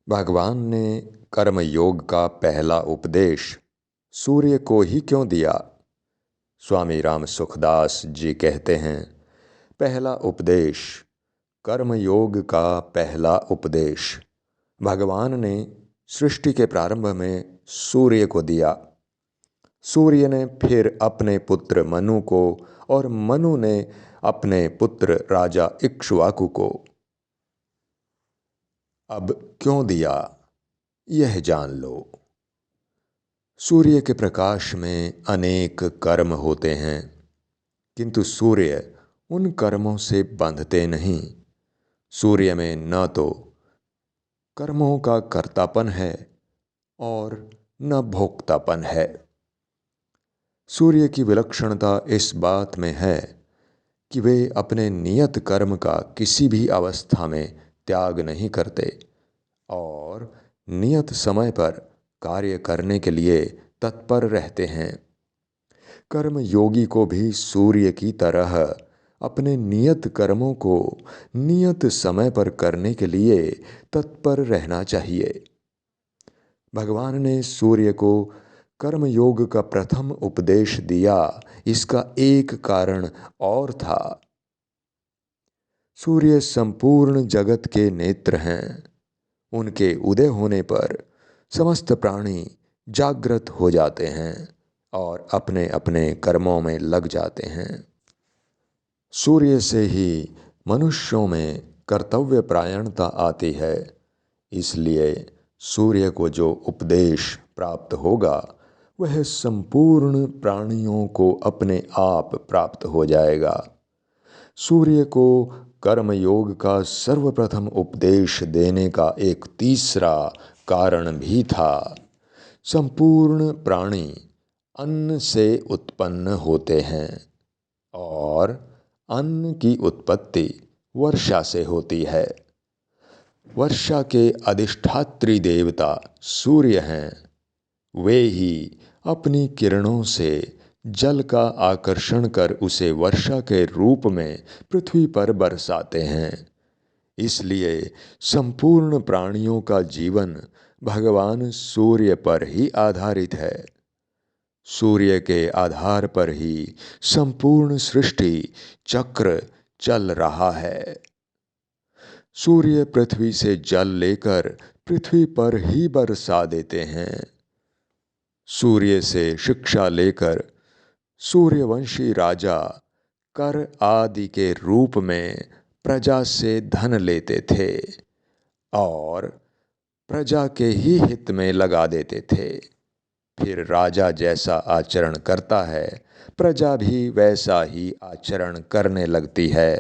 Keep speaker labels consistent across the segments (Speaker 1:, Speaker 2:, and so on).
Speaker 1: भगवान ने कर्म योग का पहला उपदेश सूर्य को ही क्यों दिया? स्वामी राम सुखदास जी कहते हैं, पहला उपदेश, कर्म योग का पहला उपदेश भगवान ने सृष्टि के प्रारंभ में सूर्य को दिया। सूर्य ने फिर अपने पुत्र मनु को और मनु ने अपने पुत्र राजा इक्ष्वाकु को। अब क्यों दिया, यह जान लो। सूर्य के प्रकाश में अनेक कर्म होते हैं, किंतु सूर्य उन कर्मों से बंधते नहीं। सूर्य में न तो कर्मों का कर्तापन है और न भोक्तापन है। सूर्य की विलक्षणता इस बात में है कि वे अपने नियत कर्म का किसी भी अवस्था में त्याग नहीं करते और नियत समय पर कार्य करने के लिए तत्पर रहते हैं। कर्म योगी को भी सूर्य की तरह अपने नियत कर्मों को नियत समय पर करने के लिए तत्पर रहना चाहिए। भगवान ने सूर्य को कर्म योग का प्रथम उपदेश दिया, इसका एक कारण और था। सूर्य संपूर्ण जगत के नेत्र हैं। उनके उदय होने पर समस्त प्राणी जागृत हो जाते हैं और अपने अपने कर्मों में लग जाते हैं। सूर्य से ही मनुष्यों में कर्तव्य परायणता आती है, इसलिए सूर्य को जो उपदेश प्राप्त होगा वह संपूर्ण प्राणियों को अपने आप प्राप्त हो जाएगा। सूर्य को कर्म योग का सर्वप्रथम उपदेश देने का एक तीसरा कारण भी था। संपूर्ण प्राणी अन्न से उत्पन्न होते हैं और अन्न की उत्पत्ति वर्षा से होती है। वर्षा के अधिष्ठात्री देवता सूर्य हैं। वे ही अपनी किरणों से जल का आकर्षण कर उसे वर्षा के रूप में पृथ्वी पर बरसाते हैं। इसलिए संपूर्ण प्राणियों का जीवन भगवान सूर्य पर ही आधारित है। सूर्य के आधार पर ही संपूर्ण सृष्टि चक्र चल रहा है। सूर्य पृथ्वी से जल लेकर पृथ्वी पर ही बरसा देते हैं। सूर्य से शिक्षा लेकर सूर्यवंशी राजा कर आदि के रूप में प्रजा से धन लेते थे और प्रजा के ही हित में लगा देते थे। फिर राजा जैसा आचरण करता है, प्रजा भी वैसा ही आचरण करने लगती है।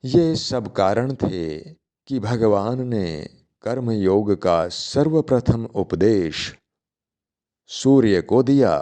Speaker 1: ये सब कारण थे कि भगवान ने कर्म योग का सर्वप्रथम उपदेश सूर्य को दिया।